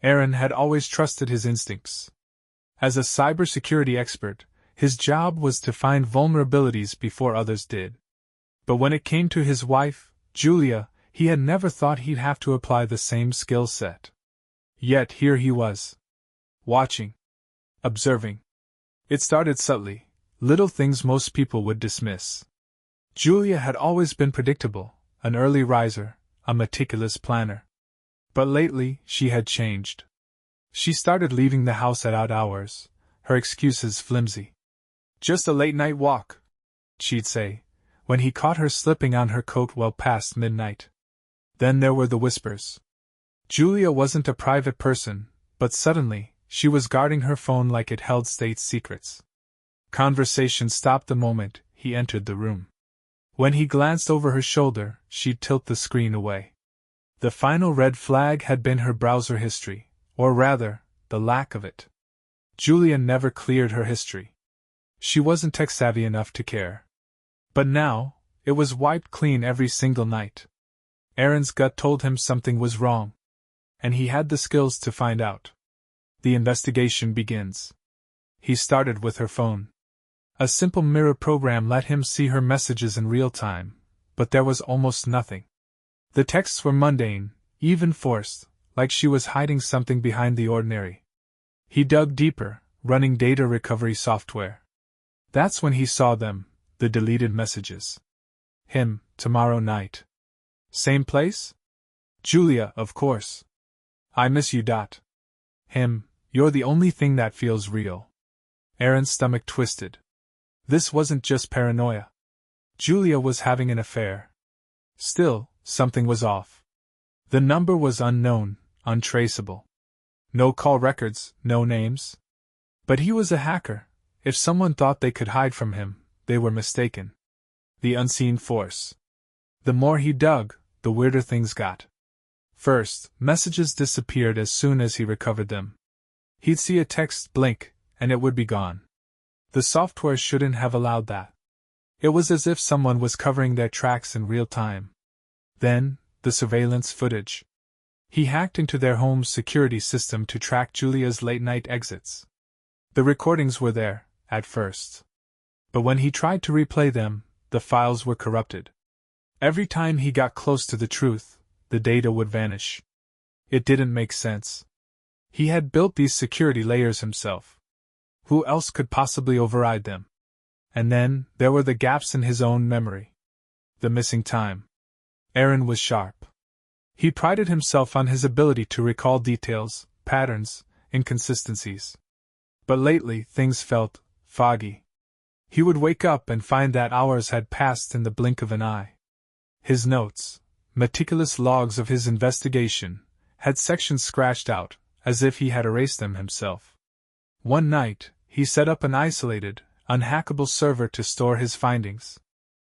Aaron had always trusted his instincts. As a cybersecurity expert, his job was to find vulnerabilities before others did. But when it came to his wife, Julia, he had never thought he'd have to apply the same skill set. Yet here he was. Watching. Observing. It started subtly, little things most people would dismiss. Julia had always been predictable, an early riser, a meticulous planner. But lately, she had changed. She started leaving the house at odd hours, her excuses flimsy. "Just a late-night walk," she'd say, when he caught her slipping on her coat well past midnight. Then there were the whispers. Julia wasn't a private person, but suddenly, she was guarding her phone like it held state secrets. Conversation stopped the moment he entered the room. When he glanced over her shoulder, she'd tilt the screen away. The final red flag had been her browser history, or rather, the lack of it. Julia never cleared her history. She wasn't tech-savvy enough to care. But now, it was wiped clean every single night. Aaron's gut told him something was wrong. And he had the skills to find out. The investigation begins. He started with her phone. A simple mirror program let him see her messages in real time, but there was almost nothing. The texts were mundane, even forced, like she was hiding something behind the ordinary. He dug deeper, running data recovery software. That's when he saw them, the deleted messages. Him, tomorrow night. Same place? Julia, of course. I miss you. Him, you're the only thing that feels real. Aaron's stomach twisted. This wasn't just paranoia. Julia was having an affair. Still, something was off. The number was unknown, untraceable. No call records, no names. But he was a hacker. If someone thought they could hide from him, they were mistaken. The unseen force. The more he dug, the weirder things got. First, messages disappeared as soon as he recovered them. He'd see a text blink, and it would be gone. The software shouldn't have allowed that. It was as if someone was covering their tracks in real time. Then, the surveillance footage. He hacked into their home security system to track Julia's late-night exits. The recordings were there, at first. But when he tried to replay them, the files were corrupted. Every time he got close to the truth, the data would vanish. It didn't make sense. He had built these security layers himself. Who else could possibly override them? And then, there were the gaps in his own memory. The missing time. Aaron was sharp. He prided himself on his ability to recall details, patterns, inconsistencies. But lately, things felt foggy. He would wake up and find that hours had passed in the blink of an eye. His notes, meticulous logs of his investigation, had sections scratched out, as if he had erased them himself. One night, he set up an isolated, unhackable server to store his findings.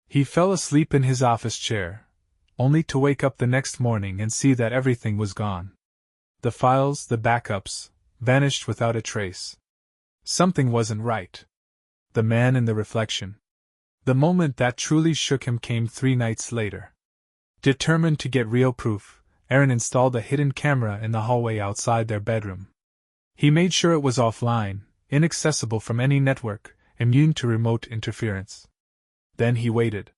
He fell asleep in his office chair, only to wake up the next morning and see that everything was gone. The files, the backups, vanished without a trace. Something wasn't right. The man in the reflection. The moment that truly shook him came 3 nights later. Determined to get real proof, Aaron installed a hidden camera in the hallway outside their bedroom. He made sure it was offline, inaccessible from any network, immune to remote interference. Then he waited.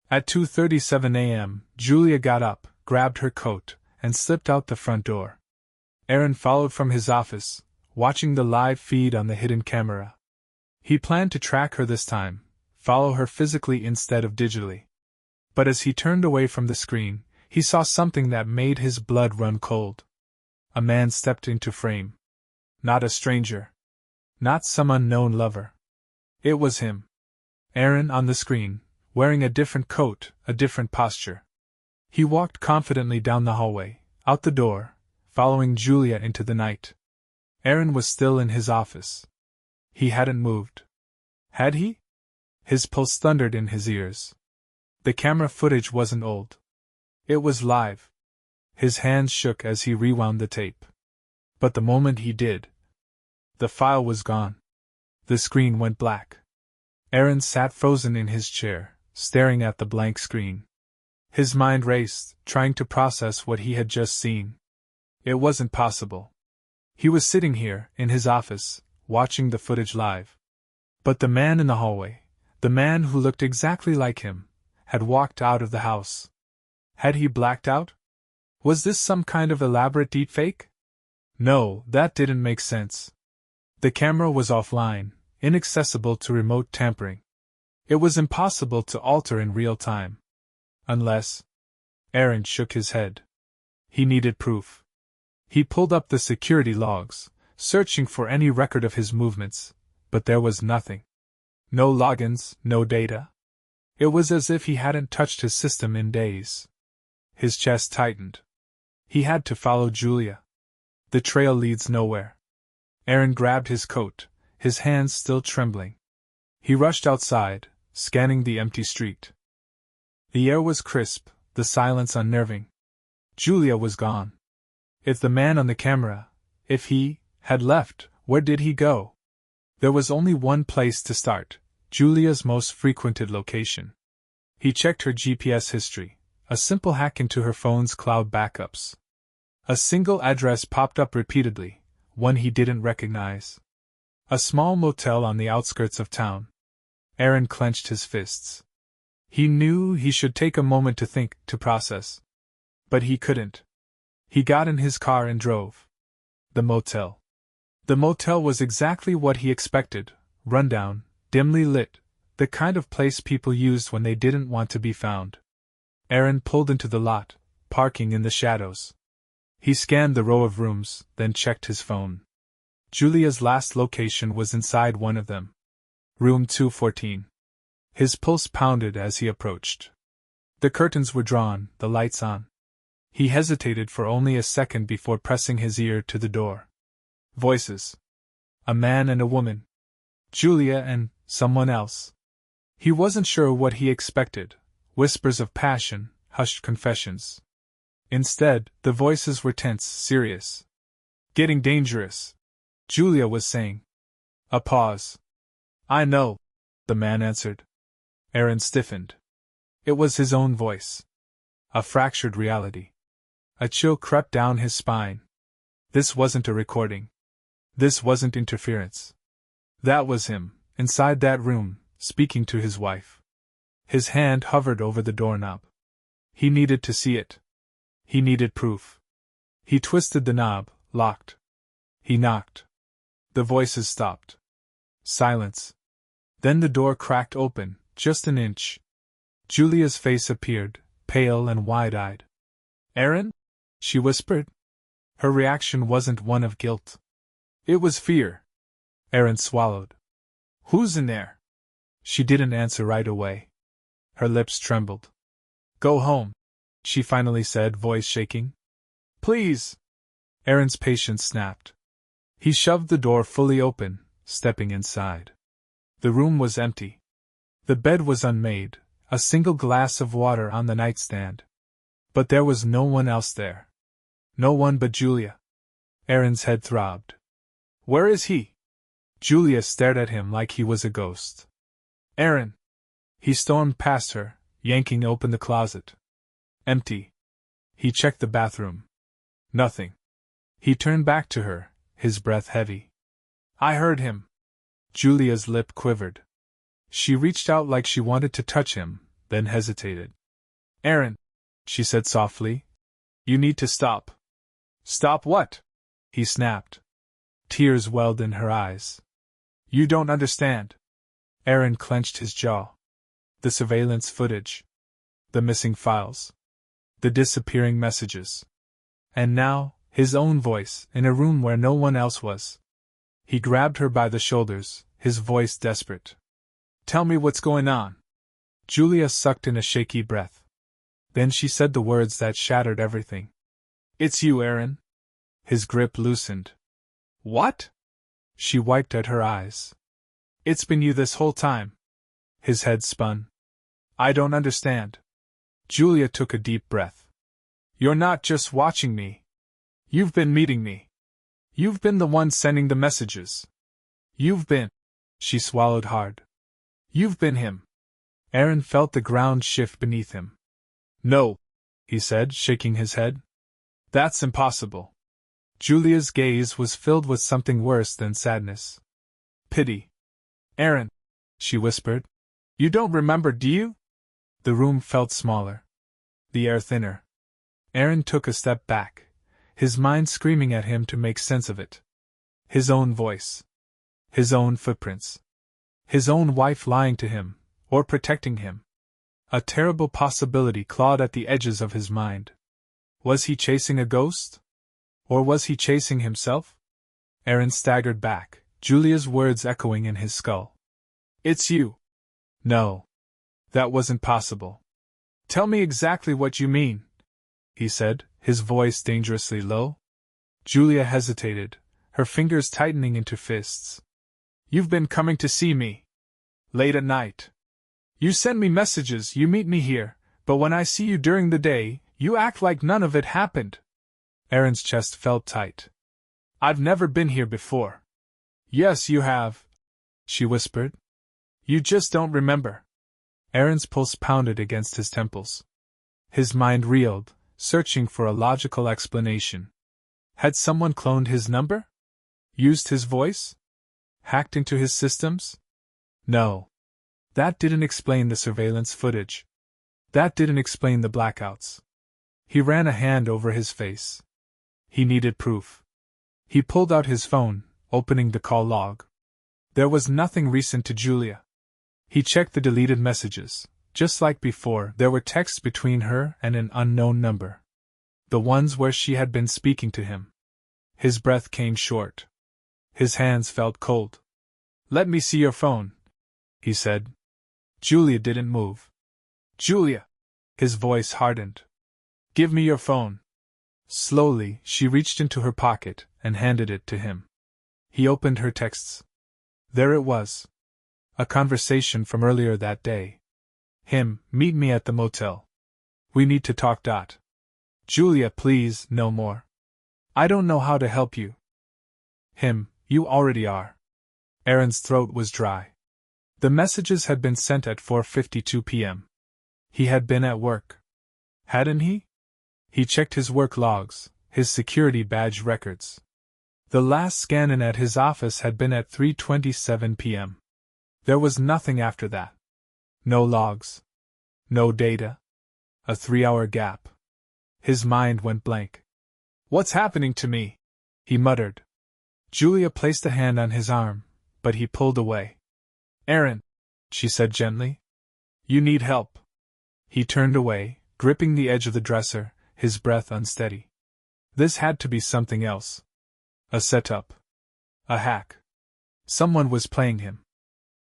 At 2:37 a.m., Julia got up, grabbed her coat, and slipped out the front door. Aaron followed from his office, watching the live feed on the hidden camera. He planned to track her this time, follow her physically instead of digitally. But as he turned away from the screen, he saw something that made his blood run cold. A man stepped into frame. Not a stranger. Not some unknown lover. It was him. Aaron on the screen, wearing a different coat, a different posture. He walked confidently down the hallway, out the door, following Julia into the night. Aaron was still in his office. He hadn't moved. Had he? His pulse thundered in his ears. The camera footage wasn't old. It was live. His hands shook as he rewound the tape. But the moment he did, the file was gone. The screen went black. Aaron sat frozen in his chair, staring at the blank screen. His mind raced, trying to process what he had just seen. It wasn't possible. He was sitting here, in his office, watching the footage live. But the man in the hallway, the man who looked exactly like him, had walked out of the house. Had he blacked out? Was this some kind of elaborate deepfake? No, that didn't make sense. The camera was offline, inaccessible to remote tampering. It was impossible to alter in real time. Unless… Aaron shook his head. He needed proof. He pulled up the security logs, searching for any record of his movements, but there was nothing. No logins, no data. It was as if he hadn't touched his system in days. His chest tightened. He had to follow Julia. The trail leads nowhere. Aaron grabbed his coat, his hands still trembling. He rushed outside, scanning the empty street. The air was crisp, the silence unnerving. Julia was gone. If the man on the camera, if he, had left, where did he go? There was only one place to start, Julia's most frequented location. He checked her GPS history, a simple hack into her phone's cloud backups. A single address popped up repeatedly, one he didn't recognize. A small motel on the outskirts of town. Aaron clenched his fists. He knew he should take a moment to think, to process. But he couldn't. He got in his car and drove. The motel. The motel was exactly what he expected, rundown, dimly lit, the kind of place people used when they didn't want to be found. Aaron pulled into the lot, parking in the shadows. He scanned the row of rooms, then checked his phone. Julia's last location was inside one of them. Room 214. His pulse pounded as he approached. The curtains were drawn, the lights on. He hesitated for only a second before pressing his ear to the door. Voices. A man and a woman. Julia and someone else. He wasn't sure what he expected. Whispers of passion, hushed confessions. Instead, the voices were tense, serious. Getting dangerous, Julia was saying. A pause. I know, the man answered. Aaron stiffened. It was his own voice. A fractured reality. A chill crept down his spine. This wasn't a recording. This wasn't interference. That was him, inside that room, speaking to his wife. His hand hovered over the doorknob. He needed to see it. He needed proof. He twisted the knob, locked. He knocked. The voices stopped. Silence. Then the door cracked open, just an inch. Julia's face appeared, pale and wide-eyed. Aaron? She whispered. Her reaction wasn't one of guilt. It was fear. Aaron swallowed. Who's in there? She didn't answer right away. Her lips trembled. Go home, she finally said, voice shaking. Please. Aaron's patience snapped. He shoved the door fully open, stepping inside. The room was empty. The bed was unmade, a single glass of water on the nightstand. But there was no one else there. No one but Julia. Aaron's head throbbed. Where is he? Julia stared at him like he was a ghost. Aaron! He stormed past her, yanking open the closet. Empty. He checked the bathroom. Nothing. He turned back to her, his breath heavy. I heard him. Julia's lip quivered. She reached out like she wanted to touch him, then hesitated. Aaron, she said softly, you need to stop. Stop what? He snapped. Tears welled in her eyes. You don't understand. Aaron clenched his jaw. The surveillance footage. The missing files. The disappearing messages. And now, his own voice, in a room where no one else was. He grabbed her by the shoulders, his voice desperate. Tell me what's going on. Julia sucked in a shaky breath. Then she said the words that shattered everything. It's you, Aaron. His grip loosened. What? She wiped at her eyes. It's been you this whole time. His head spun. I don't understand. Julia took a deep breath. You're not just watching me. You've been meeting me. You've been the one sending the messages. You've been. She swallowed hard. You've been him. Aaron felt the ground shift beneath him. No, he said, shaking his head. That's impossible. Julia's gaze was filled with something worse than sadness. Pity. Aaron, she whispered. You don't remember, do you? The room felt smaller. The air thinner. Aaron took a step back, his mind screaming at him to make sense of it. His own voice. His own footprints. His own wife lying to him, or protecting him. A terrible possibility clawed at the edges of his mind. Was he chasing a ghost? Or was he chasing himself? Aaron staggered back, Julia's words echoing in his skull. It's you. No. That wasn't possible. Tell me exactly what you mean, he said, his voice dangerously low. Julia hesitated, her fingers tightening into fists. You've been coming to see me. Late at night. You send me messages, you meet me here, but when I see you during the day, you act like none of it happened. Aaron's chest felt tight. I've never been here before. Yes, you have, she whispered. You just don't remember. Aaron's pulse pounded against his temples. His mind reeled, searching for a logical explanation. Had someone cloned his number? Used his voice? Hacked into his systems? No. That didn't explain the surveillance footage. That didn't explain the blackouts. He ran a hand over his face. He needed proof. He pulled out his phone, opening the call log. There was nothing recent to Julia. He checked the deleted messages. Just like before, there were texts between her and an unknown number. The ones where she had been speaking to him. His breath came short. His hands felt cold. Let me see your phone, he said. Julia didn't move. Julia! His voice hardened. Give me your phone. Slowly, she reached into her pocket and handed it to him. He opened her texts. There it was. A conversation from earlier that day. Him, meet me at the motel. We need to talk. Julia, please, no more. I don't know how to help you. Him, you already are. Aaron's throat was dry. The messages had been sent at 4:52 p.m. He had been at work. Hadn't he? He checked his work logs, his security badge records. The last scan-in at his office had been at 3:27 p.m. There was nothing after that. No logs. No data. A 3-hour gap. His mind went blank. What's happening to me? He muttered. Julia placed a hand on his arm, but he pulled away. Aaron, she said gently. You need help. He turned away, gripping the edge of the dresser, his breath unsteady. This had to be something else. A setup. A hack. Someone was playing him.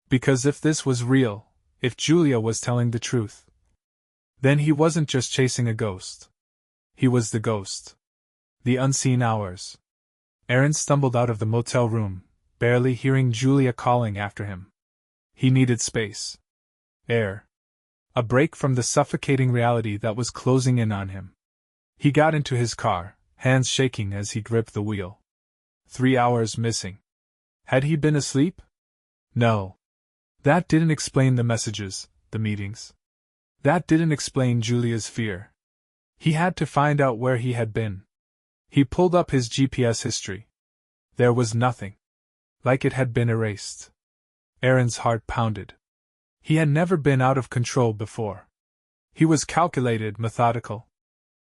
Because if this was real, if Julia was telling the truth, then he wasn't just chasing a ghost. He was the ghost. The unseen hours. Aaron stumbled out of the motel room, barely hearing Julia calling after him. He needed space. Air. A break from the suffocating reality that was closing in on him. He got into his car, hands shaking as he gripped the wheel. 3 hours missing. Had he been asleep? No. That didn't explain the messages, the meetings. That didn't explain Julia's fear. He had to find out where he had been. He pulled up his GPS history. There was nothing. Like it had been erased. Aaron's heart pounded. He had never been out of control before. He was calculated, methodical.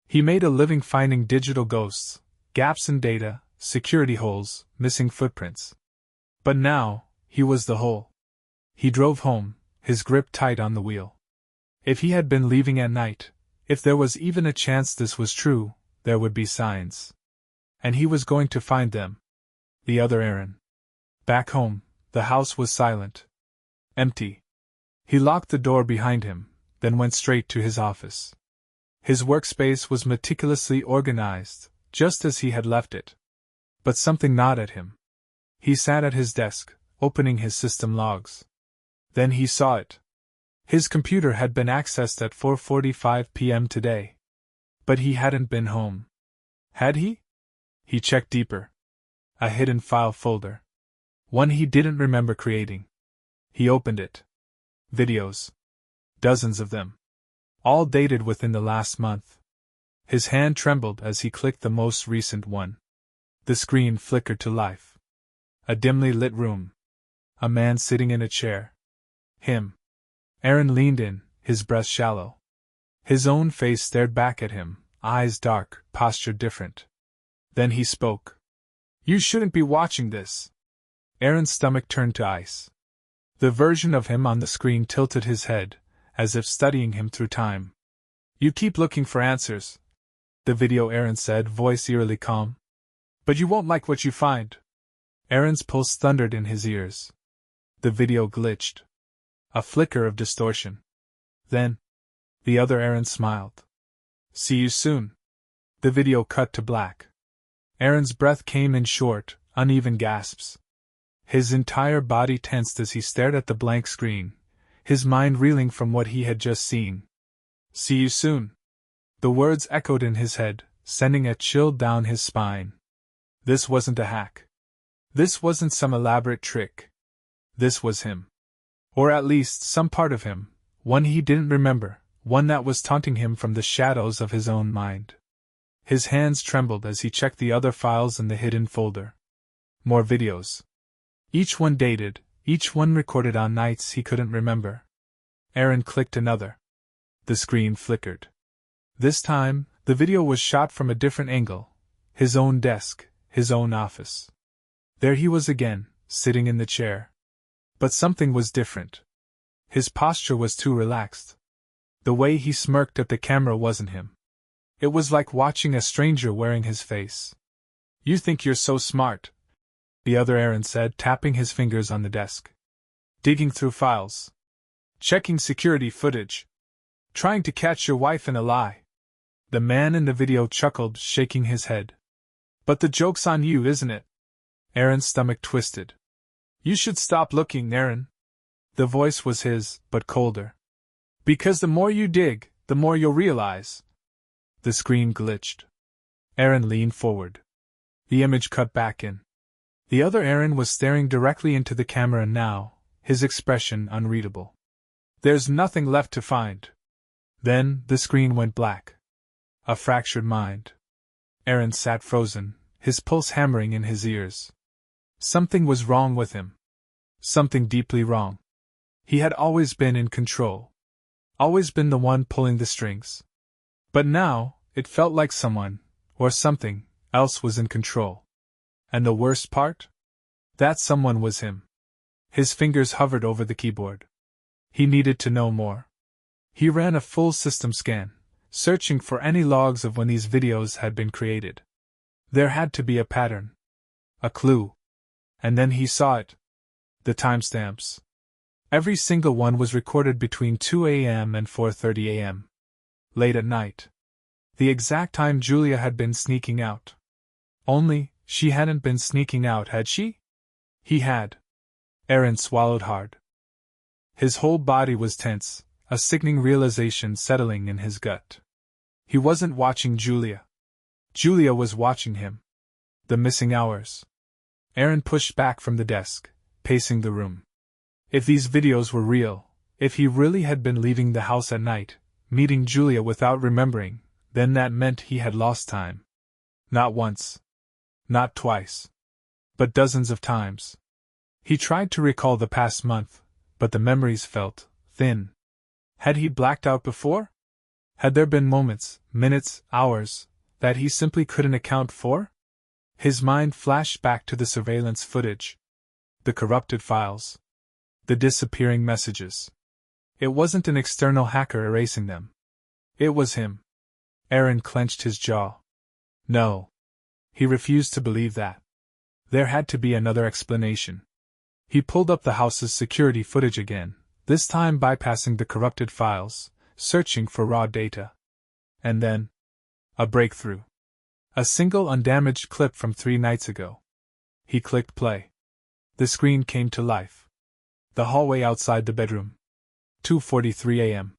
He made a living finding digital ghosts, gaps in data, security holes, missing footprints. But now, he was the whole. He drove home, his grip tight on the wheel. If he had been leaving at night, if there was even a chance this was true, there would be signs. And he was going to find them. The other Aaron. Back home, the house was silent. Empty. He locked the door behind him, then went straight to his office. His workspace was meticulously organized, just as he had left it. But something gnawed at him. He sat at his desk, opening his system logs. Then he saw it. His computer had been accessed at 4:45 p.m. today. But he hadn't been home. Had he? He checked deeper. A hidden file folder. One he didn't remember creating. He opened it. Videos. Dozens of them. All dated within the last month. His hand trembled as he clicked the most recent one. The screen flickered to life. A dimly lit room. A man sitting in a chair. Him. Aaron leaned in, his breath shallow. His own face stared back at him, eyes dark, posture different. Then he spoke. "You shouldn't be watching this." Aaron's stomach turned to ice. The version of him on the screen tilted his head, as if studying him through time. "You keep looking for answers," the video, Aaron said, voice eerily calm. "But you won't like what you find." Aaron's pulse thundered in his ears. The video glitched. A flicker of distortion. Then, the other Aaron smiled. "See you soon." The video cut to black. Aaron's breath came in short, uneven gasps. His entire body tensed as he stared at the blank screen, his mind reeling from what he had just seen. "See you soon." The words echoed in his head, sending a chill down his spine. This wasn't a hack. This wasn't some elaborate trick. This was him. Or at least some part of him, one he didn't remember, one that was taunting him from the shadows of his own mind. His hands trembled as he checked the other files in the hidden folder. More videos. Each one dated, each one recorded on nights he couldn't remember. Aaron clicked another. The screen flickered. This time, the video was shot from a different angle. His own desk, his own office. There he was again, sitting in the chair. But something was different. His posture was too relaxed. The way he smirked at the camera wasn't him. It was like watching a stranger wearing his face. "You think you're so smart," the other Aaron said, tapping his fingers on the desk. "Digging through files. Checking security footage. Trying to catch your wife in a lie." The man in the video chuckled, shaking his head. "But the joke's on you, isn't it?" Aaron's stomach twisted. "You should stop looking, Aaron." The voice was his, but colder. "Because the more you dig, the more you'll realize." The screen glitched. Aaron leaned forward. The image cut back in. The other Aaron was staring directly into the camera now, his expression unreadable. "There's nothing left to find." Then, the screen went black. A fractured mind. Aaron sat frozen, his pulse hammering in his ears. Something was wrong with him. Something deeply wrong. He had always been in control. Always been the one pulling the strings. But now, it felt like someone, or something, else was in control. And the worst part? That someone was him. His fingers hovered over the keyboard. He needed to know more. He ran a full system scan, searching for any logs of when these videos had been created. There had to be a pattern. A clue. And then he saw it. The timestamps. Every single one was recorded between 2 a.m. and 4:30 a.m. Late at night. The exact time Julia had been sneaking out. Only, she hadn't been sneaking out, had she? He had. Aaron swallowed hard. His whole body was tense, a sickening realization settling in his gut. He wasn't watching Julia. Julia was watching him. The missing hours. Aaron pushed back from the desk, pacing the room. If these videos were real, if he really had been leaving the house at night, meeting Julia without remembering, then that meant he had lost time. Not once. Not twice. But dozens of times. He tried to recall the past month, but the memories felt thin. Had he blacked out before? Had there been moments, minutes, hours, that he simply couldn't account for? His mind flashed back to the surveillance footage. The corrupted files. The disappearing messages. It wasn't an external hacker erasing them. It was him. Aaron clenched his jaw. No. He refused to believe that. There had to be another explanation. He pulled up the house's security footage again, this time bypassing the corrupted files, searching for raw data. And then, a breakthrough. A single undamaged clip from 3 nights ago. He clicked play. The screen came to life. The hallway outside the bedroom. 2:43 a.m.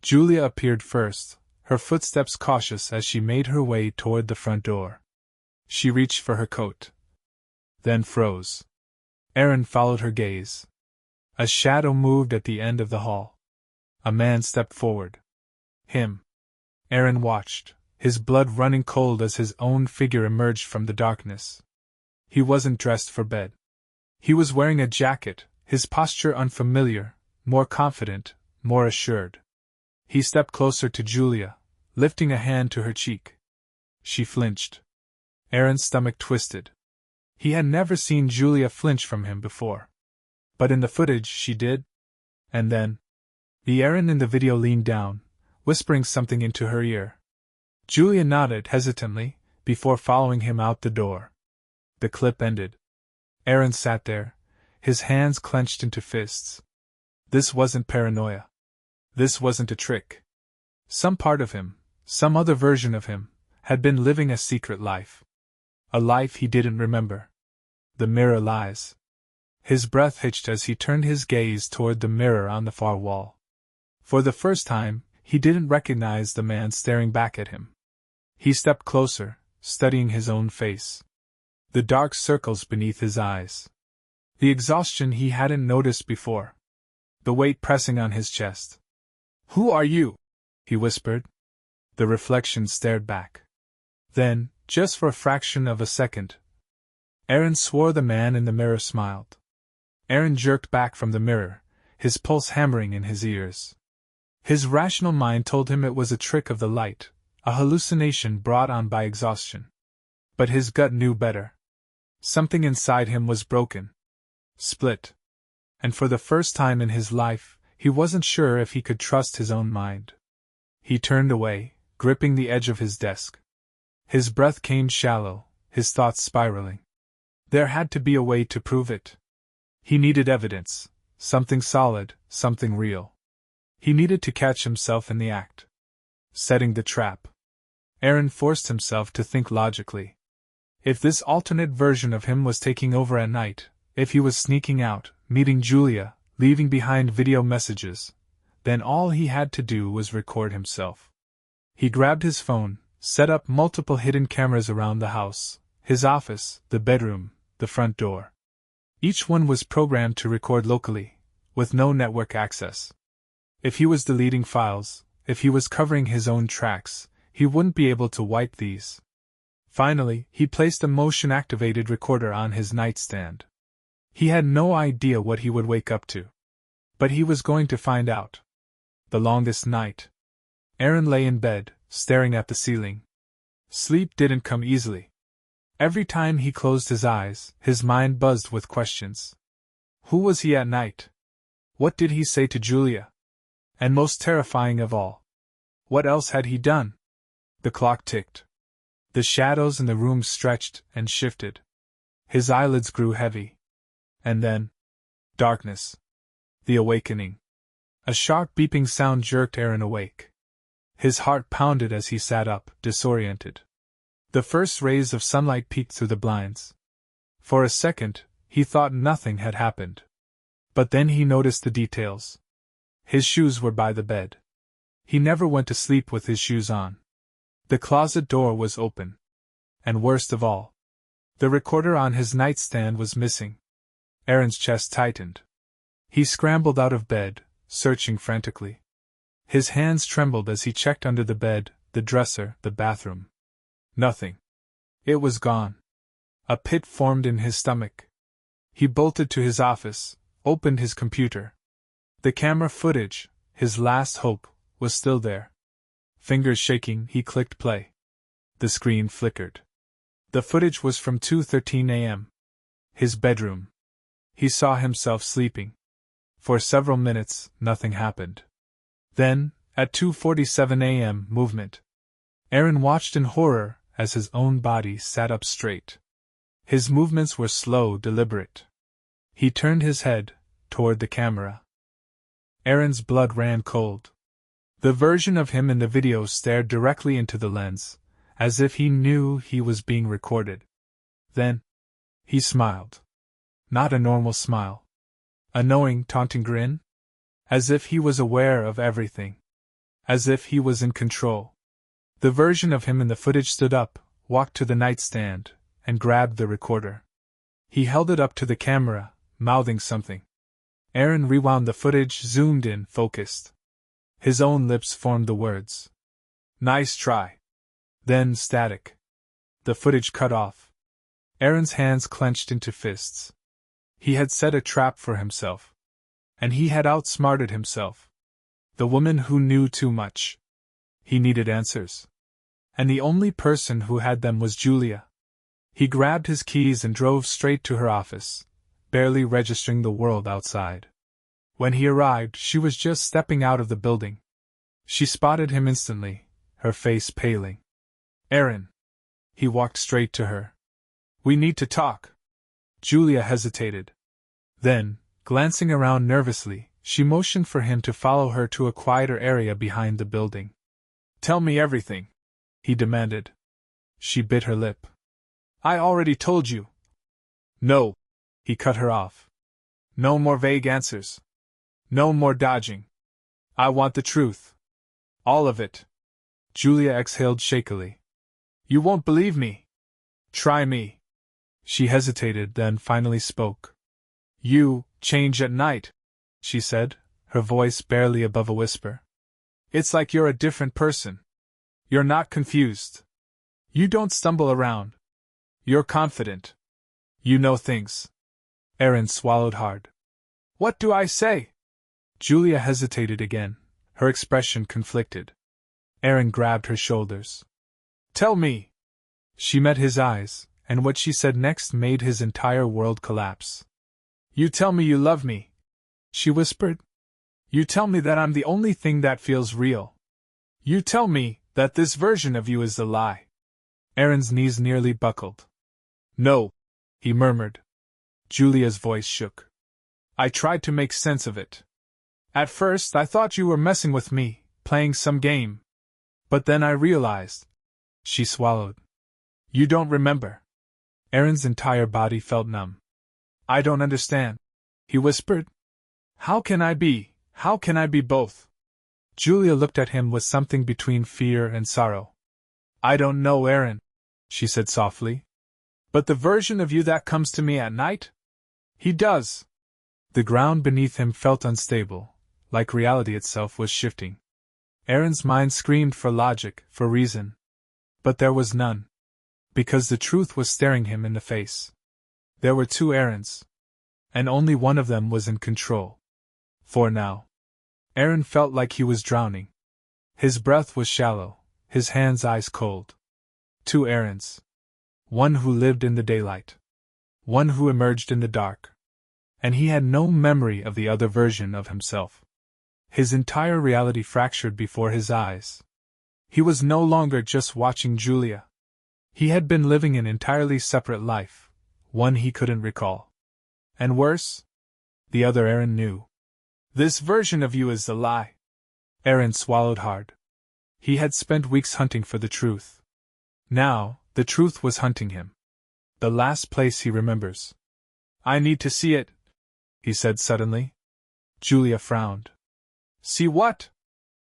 Julia appeared first, her footsteps cautious as she made her way toward the front door. She reached for her coat. Then froze. Aaron followed her gaze. A shadow moved at the end of the hall. A man stepped forward. Him. Aaron watched, his blood running cold as his own figure emerged from the darkness. He wasn't dressed for bed. He was wearing a jacket, his posture unfamiliar, more confident, more assured. He stepped closer to Julia, lifting a hand to her cheek. She flinched. Aaron's stomach twisted. He had never seen Julia flinch from him before. But in the footage she did. And then, the Aaron in the video leaned down, whispering something into her ear. Julia nodded hesitantly, before following him out the door. The clip ended. Aaron sat there, his hands clenched into fists. This wasn't paranoia. This wasn't a trick. Some part of him, some other version of him, had been living a secret life. A life he didn't remember. The mirror lies. His breath hitched as he turned his gaze toward the mirror on the far wall. For the first time, he didn't recognize the man staring back at him. He stepped closer, studying his own face. The dark circles beneath his eyes. The exhaustion he hadn't noticed before. The weight pressing on his chest. "Who are you?" he whispered. The reflection stared back. Then, just for a fraction of a second, Aaron swore the man in the mirror smiled. Aaron jerked back from the mirror, his pulse hammering in his ears. His rational mind told him it was a trick of the light, a hallucination brought on by exhaustion. But his gut knew better. Something inside him was broken. Split. And for the first time in his life, he wasn't sure if he could trust his own mind. He turned away, gripping the edge of his desk. His breath came shallow, his thoughts spiraling. There had to be a way to prove it. He needed evidence, something solid, something real. He needed to catch himself in the act. Setting the trap. Aaron forced himself to think logically. If this alternate version of him was taking over at night, if he was sneaking out, meeting Julia, leaving behind video messages, then all he had to do was record himself. He grabbed his phone, set up multiple hidden cameras around the house, his office, the bedroom, the front door. Each one was programmed to record locally, with no network access. If he was deleting files, if he was covering his own tracks, he wouldn't be able to wipe these. Finally, he placed a motion-activated recorder on his nightstand. He had no idea what he would wake up to. But he was going to find out. The longest night. Aaron lay in bed, staring at the ceiling. Sleep didn't come easily. Every time he closed his eyes, his mind buzzed with questions. Who was he at night? What did he say to Julia? And most terrifying of all, what else had he done? The clock ticked. The shadows in the room stretched and shifted. His eyelids grew heavy. And then, darkness. The awakening. A sharp beeping sound jerked Aaron awake. His heart pounded as he sat up, disoriented. The first rays of sunlight peeked through the blinds. For a second, he thought nothing had happened. But then he noticed the details. His shoes were by the bed. He never went to sleep with his shoes on. The closet door was open. And worst of all, the recorder on his nightstand was missing. Aaron's chest tightened. He scrambled out of bed, searching frantically. His hands trembled as he checked under the bed, the dresser, the bathroom. Nothing. It was gone. A pit formed in his stomach. He bolted to his office, opened his computer. The camera footage, his last hope, was still there. Fingers shaking, he clicked play. The screen flickered. The footage was from 2:13 a.m. His bedroom. He saw himself sleeping. For several minutes, nothing happened. Then, at 2:47 a.m., movement. Aaron watched in horror as his own body sat up straight. His movements were slow, deliberate. He turned his head toward the camera. Aaron's blood ran cold. The version of him in the video stared directly into the lens, as if he knew he was being recorded. Then, he smiled. Not a normal smile. A knowing, taunting grin? As if he was aware of everything. As if he was in control. The version of him in the footage stood up, walked to the nightstand, and grabbed the recorder. He held it up to the camera, mouthing something. Aaron rewound the footage, zoomed in, focused. His own lips formed the words. "Nice try." Then static. The footage cut off. Aaron's hands clenched into fists. He had set a trap for himself. And he had outsmarted himself. The woman who knew too much. He needed answers. And the only person who had them was Julia. He grabbed his keys and drove straight to her office, barely registering the world outside. When he arrived, she was just stepping out of the building. She spotted him instantly, her face paling. Aaron. He walked straight to her. We need to talk. Julia hesitated. Then, glancing around nervously, she motioned for him to follow her to a quieter area behind the building. Tell me everything, he demanded. She bit her lip. I already told you. No, he cut her off. No more vague answers. No more dodging. I want the truth. All of it. Julia exhaled shakily. You won't believe me. Try me. She hesitated, then finally spoke. You change at night, she said, her voice barely above a whisper. It's like you're a different person. You're not confused. You don't stumble around. You're confident. You know things. Aaron swallowed hard. What do I say? Julia hesitated again, her expression conflicted. Aaron grabbed her shoulders. Tell me. She met his eyes, and what she said next made his entire world collapse. You tell me you love me, she whispered. You tell me that I'm the only thing that feels real. You tell me that this version of you is the lie. Aaron's knees nearly buckled. No, he murmured. Julia's voice shook. I tried to make sense of it. At first I thought you were messing with me, playing some game. But then I realized. She swallowed. You don't remember. Aaron's entire body felt numb. I don't understand, he whispered. How can I be both? Julia looked at him with something between fear and sorrow. I don't know, Aaron, she said softly. But the version of you that comes to me at night? He does. The ground beneath him felt unstable, like reality itself was shifting. Aaron's mind screamed for logic, for reason. But there was none. Because the truth was staring him in the face. There were two Aarons. And only one of them was in control. For now. Aaron felt like he was drowning. His breath was shallow, his hands ice cold. Two Aarons. One who lived in the daylight. One who emerged in the dark. And he had no memory of the other version of himself. His entire reality fractured before his eyes. He was no longer just watching Julia. He had been living an entirely separate life, one he couldn't recall. And worse? The other Aaron knew. This version of you is the lie. Aaron swallowed hard. He had spent weeks hunting for the truth. Now, the truth was hunting him. The last place he remembers. I need to see it, he said suddenly. Julia frowned. See what?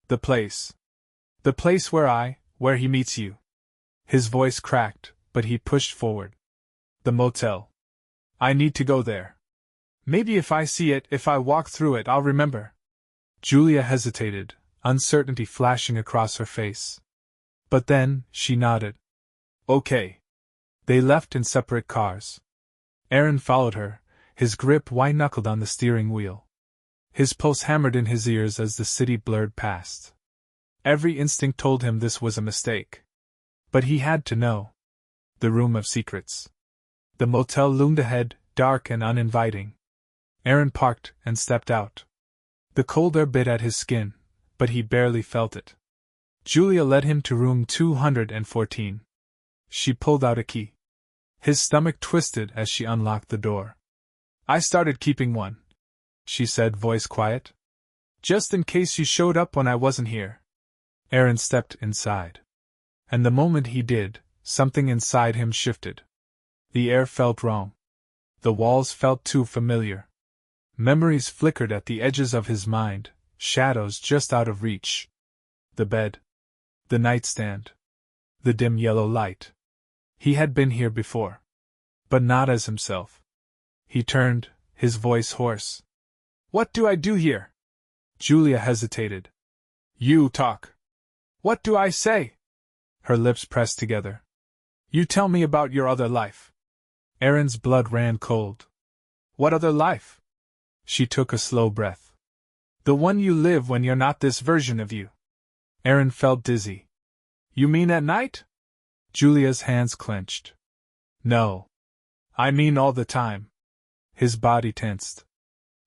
The place. The place where he meets you. His voice cracked, but he pushed forward. The motel. I need to go there. Maybe if I see it, if I walk through it, I'll remember. Julia hesitated, uncertainty flashing across her face. But then, she nodded. Okay. They left in separate cars. Aaron followed her, his grip white-knuckled on the steering wheel. His pulse hammered in his ears as the city blurred past. Every instinct told him this was a mistake. But he had to know. The room of secrets. The motel loomed ahead, dark and uninviting. Aaron parked and stepped out. The cold air bit at his skin, but he barely felt it. Julia led him to room 214. She pulled out a key. His stomach twisted as she unlocked the door. I started keeping one, she said, voice quiet. Just in case you showed up when I wasn't here. Aaron stepped inside. And the moment he did, something inside him shifted. The air felt wrong. The walls felt too familiar. Memories flickered at the edges of his mind, shadows just out of reach. The bed. The nightstand. The dim yellow light. He had been here before. But not as himself. He turned, his voice hoarse. What do I do here? Julia hesitated. You talk. What do I say? her lips pressed together. You tell me about your other life. Erin's blood ran cold. What other life? She took a slow breath. The one you live when you're not this version of you. Erin felt dizzy. You mean at night? Julia's hands clenched. No. I mean all the time. His body tensed.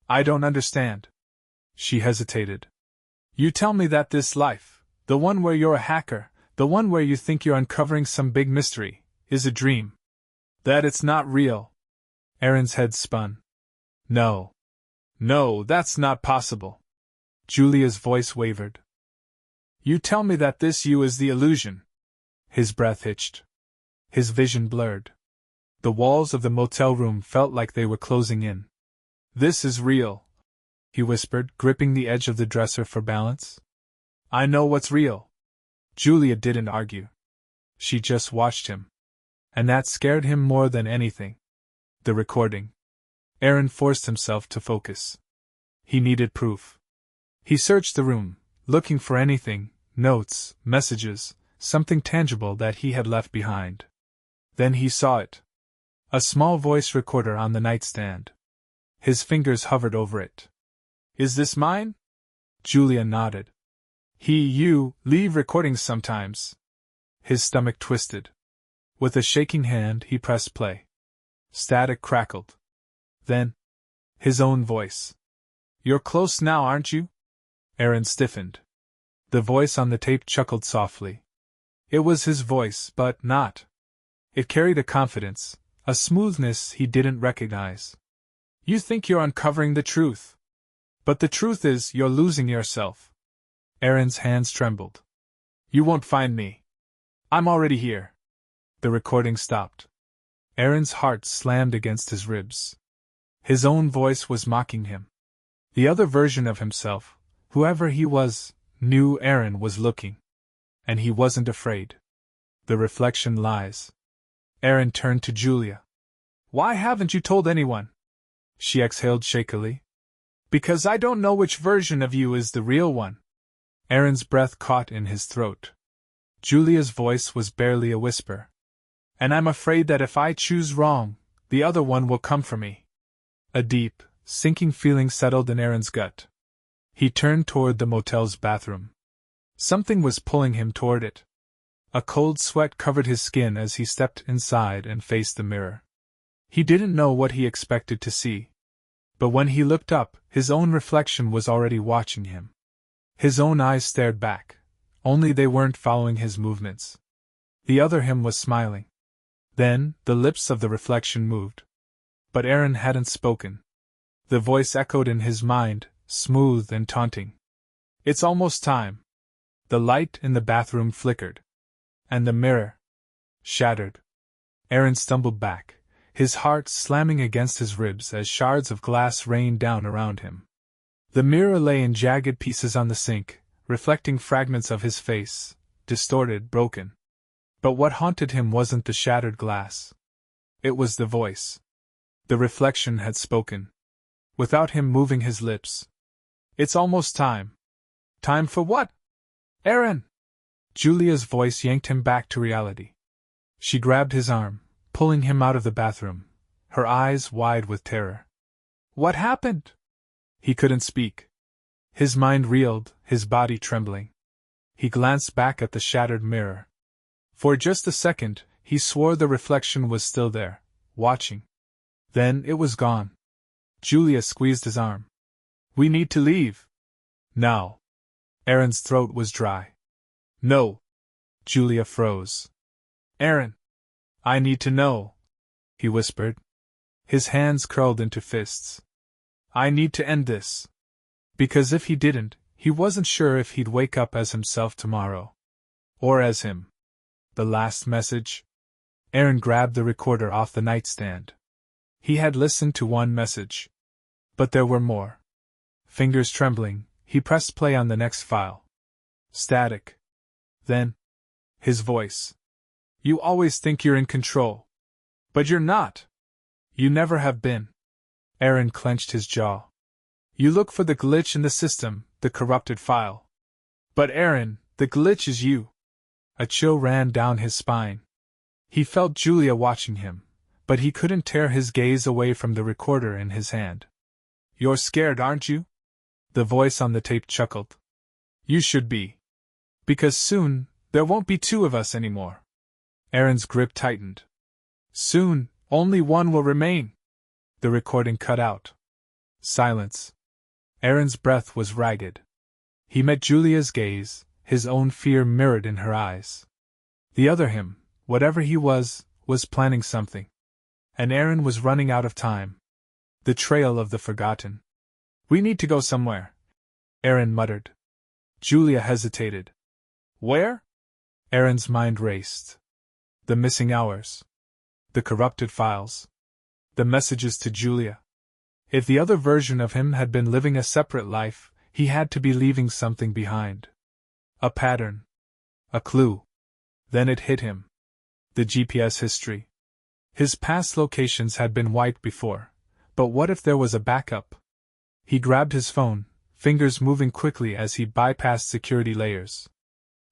I don't understand. She hesitated. You tell me that this life, the one where you're a hacker, the one where you think you're uncovering some big mystery, is a dream. That it's not real. Erin's head spun. No. No, that's not possible. Julia's voice wavered. You tell me that this you is the illusion. His breath hitched. His vision blurred. The walls of the motel room felt like they were closing in. This is real, he whispered, gripping the edge of the dresser for balance. I know what's real. Julia didn't argue. She just watched him. And that scared him more than anything. The recording. Erin forced himself to focus. He needed proof. He searched the room, looking for anything, notes, messages, something tangible that he had left behind. Then he saw it. A small voice recorder on the nightstand. His fingers hovered over it. Is this mine? Julia nodded. You leave recordings sometimes. His stomach twisted. With a shaking hand, he pressed play. Static crackled. Then, his own voice. You're close now, aren't you? Erin stiffened. The voice on the tape chuckled softly. It was his voice, but not. It carried a confidence, a smoothness he didn't recognize. You think you're uncovering the truth. But the truth is, you're losing yourself. Erin's hands trembled. You won't find me. I'm already here. The recording stopped. Erin's heart slammed against his ribs. His own voice was mocking him. The other version of himself, whoever he was, knew Erin was looking. And he wasn't afraid. The reflection lies. Erin turned to Julia. Why haven't you told anyone? She exhaled shakily. Because I don't know which version of you is the real one. Erin's breath caught in his throat. Julia's voice was barely a whisper. And I'm afraid that if I choose wrong, the other one will come for me. A deep, sinking feeling settled in Erin's gut. He turned toward the motel's bathroom. Something was pulling him toward it. A cold sweat covered his skin as he stepped inside and faced the mirror. He didn't know what he expected to see. But when he looked up, his own reflection was already watching him. His own eyes stared back, only they weren't following his movements. The other him was smiling. Then, the lips of the reflection moved. But Erin hadn't spoken. The voice echoed in his mind, smooth and taunting. It's almost time. The light in the bathroom flickered. And the mirror shattered. Erin stumbled back, his heart slamming against his ribs as shards of glass rained down around him. The mirror lay in jagged pieces on the sink, reflecting fragments of his face, distorted, broken. But what haunted him wasn't the shattered glass. It was the voice. The reflection had spoken. Without him moving his lips. It's almost time. Time for what? Erin! Julia's voice yanked him back to reality. She grabbed his arm, pulling him out of the bathroom, her eyes wide with terror. What happened? He couldn't speak. His mind reeled, his body trembling. He glanced back at the shattered mirror. For just a second, he swore the reflection was still there, watching. Then it was gone. Julia squeezed his arm. We need to leave. Now. Erin's throat was dry. No. Julia froze. Erin. I need to know, he whispered. His hands curled into fists. I need to end this. Because if he didn't, he wasn't sure if he'd wake up as himself tomorrow. Or as him. The last message? Erin grabbed the recorder off the nightstand. He had listened to one message. But there were more. Fingers trembling, he pressed play on the next file. Static. Then, his voice. You always think you're in control. But you're not. You never have been. Erin clenched his jaw. You look for the glitch in the system, the corrupted file. But Erin, the glitch is you. A chill ran down his spine. He felt Julia watching him, but he couldn't tear his gaze away from the recorder in his hand. "You're scared, aren't you?" The voice on the tape chuckled. "You should be. Because soon, there won't be two of us anymore." Aaron's grip tightened. "Soon, only one will remain." The recording cut out. Silence. Aaron's breath was ragged. He met Julia's gaze, his own fear mirrored in her eyes. The other him, whatever he was planning something. And Aaron was running out of time. The trail of the forgotten. "We need to go somewhere," Aaron muttered. Julia hesitated. "Where?" Aaron's mind raced. The missing hours. The corrupted files. The messages to Julia. If the other version of him had been living a separate life, he had to be leaving something behind. A pattern. A clue. Then it hit him. The GPS history. His past locations had been wiped before, but what if there was a backup? He grabbed his phone, fingers moving quickly as he bypassed security layers.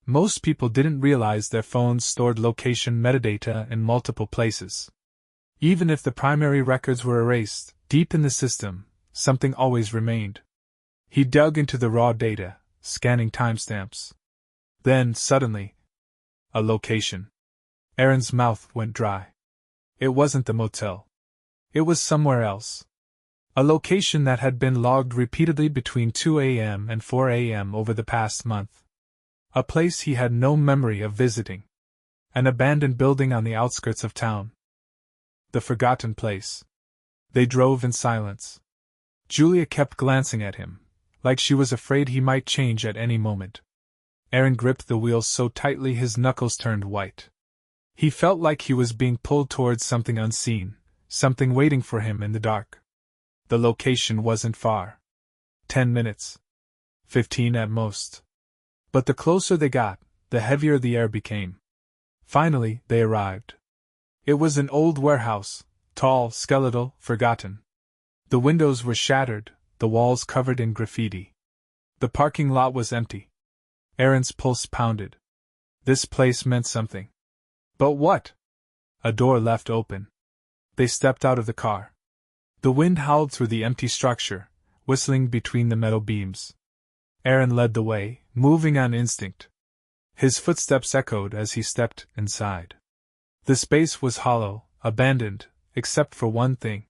Most people didn't realize their phones stored location metadata in multiple places. Even if the primary records were erased, deep in the system, something always remained. He dug into the raw data, scanning timestamps. Then, suddenly, a location. Aaron's mouth went dry. It wasn't the motel. It was somewhere else. A location that had been logged repeatedly between 2 a.m. and 4 a.m. over the past month. A place he had no memory of visiting. An abandoned building on the outskirts of town. The forgotten place. They drove in silence. Julia kept glancing at him, like she was afraid he might change at any moment. Aaron gripped the wheel so tightly his knuckles turned white. He felt like he was being pulled towards something unseen, something waiting for him in the dark. The location wasn't far. 10 minutes. 15 at most. But the closer they got, the heavier the air became. Finally, they arrived. It was an old warehouse, tall, skeletal, forgotten. The windows were shattered, the walls covered in graffiti. The parking lot was empty. Aaron's pulse pounded. This place meant something. But what? A door left open. They stepped out of the car. The wind howled through the empty structure, whistling between the metal beams. Aaron led the way, moving on instinct. His footsteps echoed as he stepped inside. The space was hollow, abandoned, except for one thing.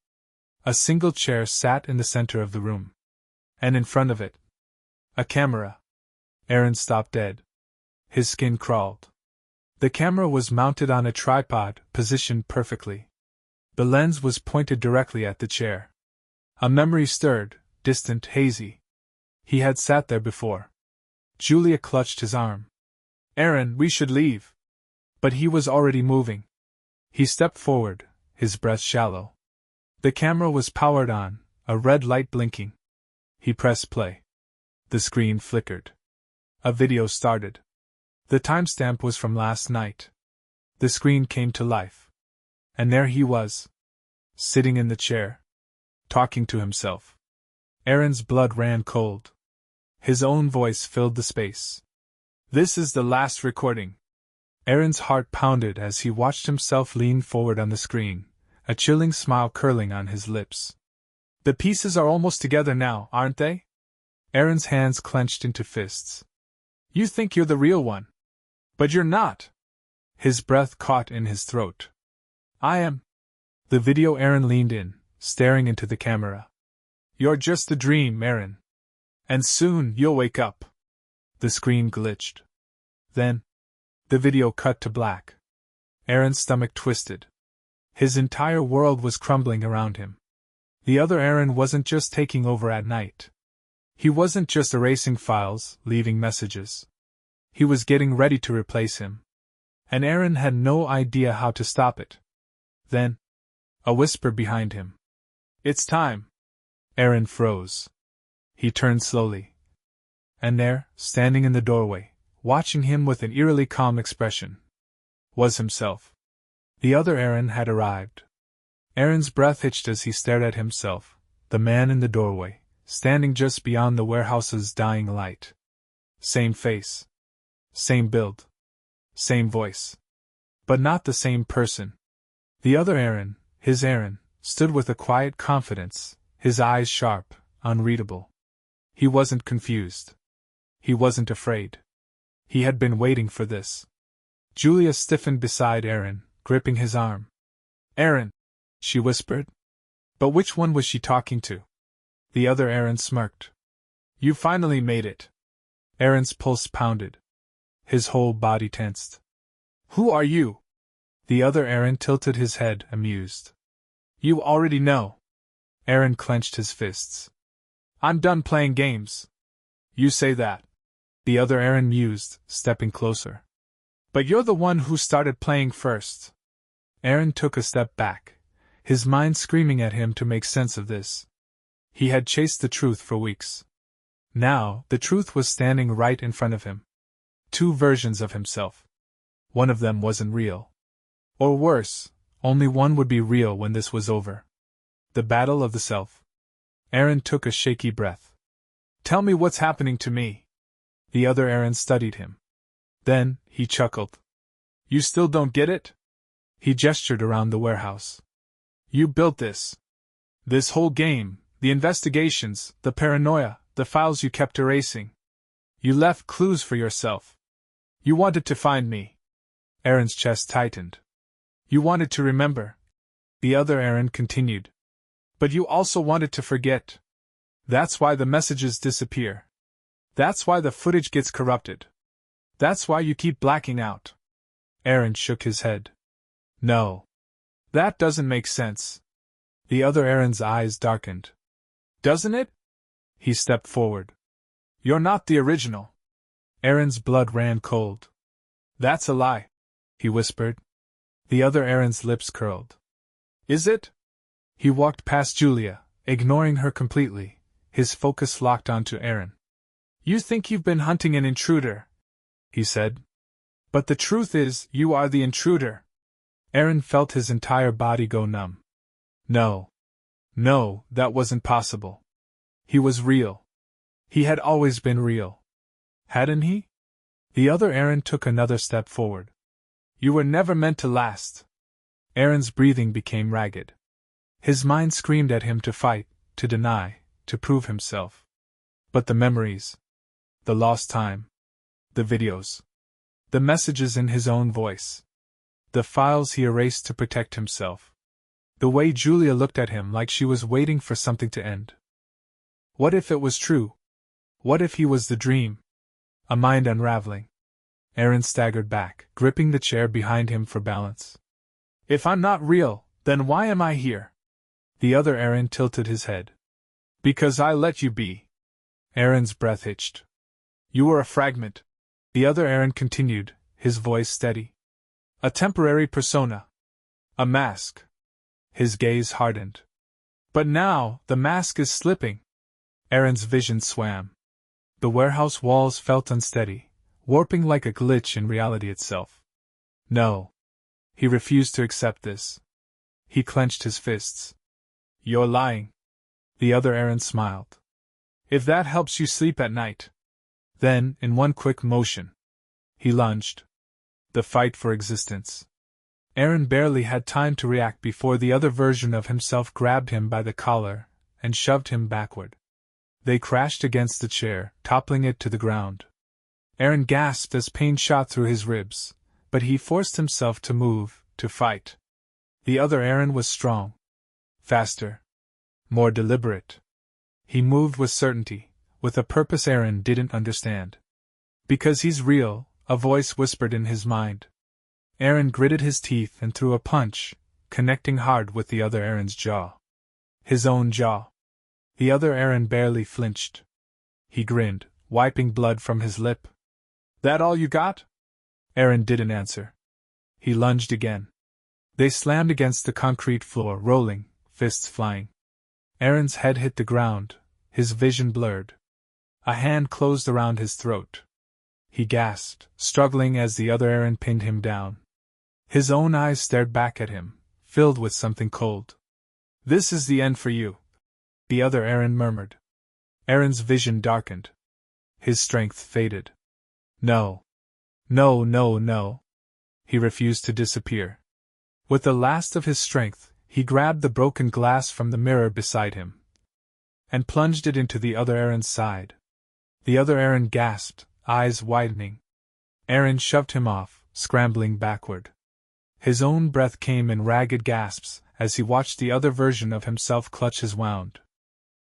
A single chair sat in the center of the room. And in front of it, a camera. Aaron stopped dead. His skin crawled. The camera was mounted on a tripod, positioned perfectly. The lens was pointed directly at the chair. A memory stirred, distant, hazy. He had sat there before. Julia clutched his arm. "Aaron, we should leave." But he was already moving. He stepped forward, his breath shallow. The camera was powered on, a red light blinking. He pressed play. The screen flickered. A video started. The timestamp was from last night. The screen came to life. And there he was. Sitting in the chair. Talking to himself. Aaron's blood ran cold. His own voice filled the space. "This is the last recording." Aaron's heart pounded as he watched himself lean forward on the screen, a chilling smile curling on his lips. "The pieces are almost together now, aren't they?" Aaron's hands clenched into fists. "You think you're the real one. But you're not." His breath caught in his throat. "I am." The video. Aaron leaned in, staring into the camera. "You're just a dream, Aaron. And soon you'll wake up." The screen glitched. Then, the video cut to black. Aaron's stomach twisted. His entire world was crumbling around him. The other Aaron wasn't just taking over at night. He wasn't just erasing files, leaving messages. He was getting ready to replace him. And Aaron had no idea how to stop it. Then, a whisper behind him. "It's time." Aaron froze. He turned slowly. And there, standing in the doorway, watching him with an eerily calm expression, was himself. The other Aaron had arrived. Aaron's breath hitched as he stared at himself, the man in the doorway, standing just beyond the warehouse's dying light. Same face. Same build. Same voice. But not the same person. The other Aaron, his Aaron, stood with a quiet confidence, his eyes sharp, unreadable. He wasn't confused. He wasn't afraid. He had been waiting for this. Julia stiffened beside Aaron, gripping his arm. Aaron, she whispered. But which one was she talking to? The other Aaron smirked. You finally made it. Aaron's pulse pounded. His whole body tensed. Who are you? The other Aaron tilted his head, amused. You already know. Aaron clenched his fists. I'm done playing games. You say that. The other Aaron mused, stepping closer. But you're the one who started playing first. Aaron took a step back, his mind screaming at him to make sense of this. He had chased the truth for weeks. Now, the truth was standing right in front of him. Two versions of himself. One of them wasn't real. Or worse, only one would be real when this was over. The battle of the self. Aaron took a shaky breath. Tell me what's happening to me. The other Aaron studied him. Then, he chuckled. You still don't get it? He gestured around the warehouse. You built this. This whole game, the investigations, the paranoia, the files you kept erasing. You left clues for yourself. You wanted to find me. Aaron's chest tightened. You wanted to remember. The other Aaron continued. But you also wanted to forget. That's why the messages disappear. That's why the footage gets corrupted. That's why you keep blacking out. Aaron shook his head. No. That doesn't make sense. The other Aaron's eyes darkened. Doesn't it? He stepped forward. You're not the original. Aaron's blood ran cold. That's a lie, he whispered. The other Aaron's lips curled. Is it? He walked past Julia, ignoring her completely, his focus locked onto Aaron. You think you've been hunting an intruder, he said. But the truth is, you are the intruder. Aaron felt his entire body go numb. No. No, that wasn't possible. He was real. He had always been real. Hadn't he? The other Aaron took another step forward. You were never meant to last. Aaron's breathing became ragged. His mind screamed at him to fight, to deny, to prove himself. But the memories. The lost time. The videos. The messages in his own voice. The files he erased to protect himself. The way Julia looked at him like she was waiting for something to end. What if it was true? What if he was the dream? A mind unraveling. Aaron staggered back, gripping the chair behind him for balance. If I'm not real, then why am I here? The other Aaron tilted his head. Because I let you be. Aaron's breath hitched. You were a fragment. The other Aaron continued, his voice steady. A temporary persona. A mask. His gaze hardened. But now, the mask is slipping. Aaron's vision swam. The warehouse walls felt unsteady, warping like a glitch in reality itself. No. He refused to accept this. He clenched his fists. You're lying. The other Aaron smiled. If that helps you sleep at night. Then, in one quick motion, he lunged. The fight for existence. Aaron barely had time to react before the other version of himself grabbed him by the collar and shoved him backward. They crashed against the chair, toppling it to the ground. Aaron gasped as pain shot through his ribs, but he forced himself to move, to fight. The other Aaron was strong. Faster. More deliberate. He moved with certainty, with a purpose Aaron didn't understand. Because he's real, a voice whispered in his mind. Aaron gritted his teeth and threw a punch, connecting hard with the other Aaron's jaw. His own jaw. The other Aaron barely flinched. He grinned, wiping blood from his lip. That all you got? Aaron didn't answer. He lunged again. They slammed against the concrete floor, rolling, fists flying. Aaron's head hit the ground, his vision blurred. A hand closed around his throat. He gasped, struggling as the other Aaron pinned him down. His own eyes stared back at him, filled with something cold. This is the end for you, the other Aaron murmured. Aaron's vision darkened. His strength faded. No. No, no, no. He refused to disappear. With the last of his strength, he grabbed the broken glass from the mirror beside him and plunged it into the other Aaron's side. The other Aaron gasped, eyes widening. Aaron shoved him off, scrambling backward. His own breath came in ragged gasps as he watched the other version of himself clutch his wound.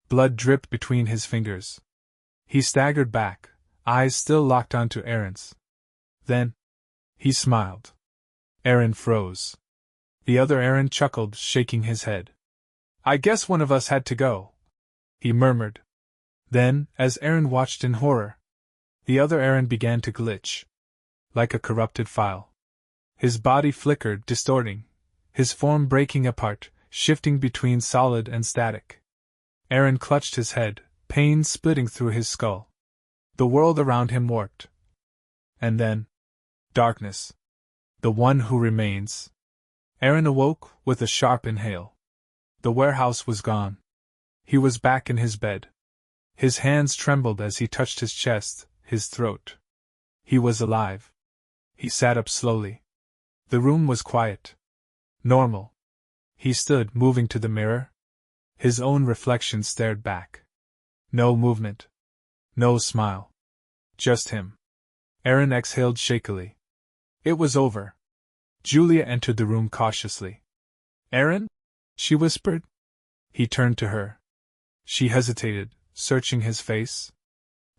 Blood dripped between his fingers. He staggered back, eyes still locked onto Aaron's. Then, he smiled. Aaron froze. The other Aaron chuckled, shaking his head. "I guess one of us had to go," he murmured. Then, as Aaron watched in horror, the other Aaron began to glitch. Like a corrupted file. His body flickered, distorting, his form breaking apart, shifting between solid and static. Aaron clutched his head, pain splitting through his skull. The world around him warped. And then, darkness. The one who remains. Aaron awoke with a sharp inhale. The warehouse was gone. He was back in his bed. His hands trembled as he touched his chest, his throat. He was alive. He sat up slowly. The room was quiet. Normal. He stood, moving to the mirror. His own reflection stared back. No movement. No smile. Just him. Aaron exhaled shakily. It was over. Julia entered the room cautiously. "Aaron?" she whispered. He turned to her. She hesitated, searching his face.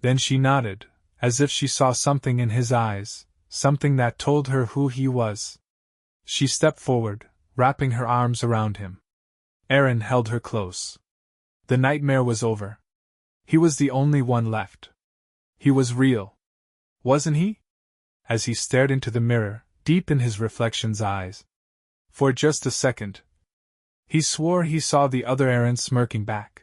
Then she nodded, as if she saw something in his eyes, something that told her who he was. She stepped forward, wrapping her arms around him. Aaron held her close. The nightmare was over. He was the only one left. He was real. Wasn't he? As he stared into the mirror, deep in his reflection's eyes. For just a second, he swore he saw the other Aaron smirking back.